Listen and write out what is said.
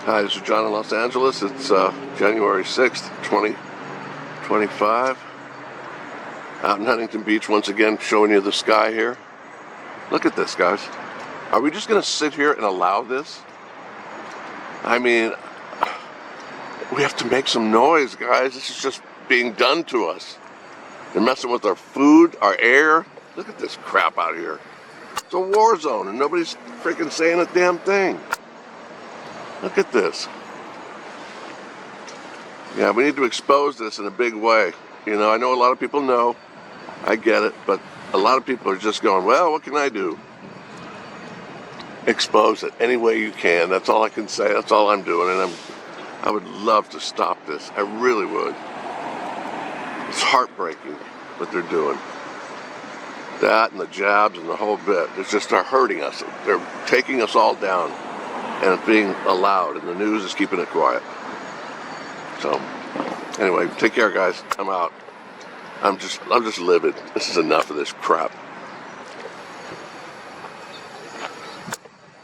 Hi, this is John in Los Angeles. It's January 6th, 2025. Out in Huntington Beach once again, showing you the sky here. Look at this, guys. Are we just going to sit here and allow this? I mean, we have to make some noise, guys. This is just being done to us. They're messing with our food, our air. Look at this crap out here. It's a war zone and nobody's freaking saying a damn thing. Look at this. Yeah, we need to expose this in a big way. You know, I know a lot of people know. I get it, but a lot of people are just going, well, what can I do? Expose it any way you can. That's all I can say. That's all I'm doing, and I would love to stop this. I really would. It's heartbreaking what they're doing. That and the jabs and the whole bit. It's just they're hurting us. They're taking us all down. And it's being allowed, and the news is keeping it quiet. So, anyway, take care, guys. I'm out. I'm just livid. This is enough of this crap.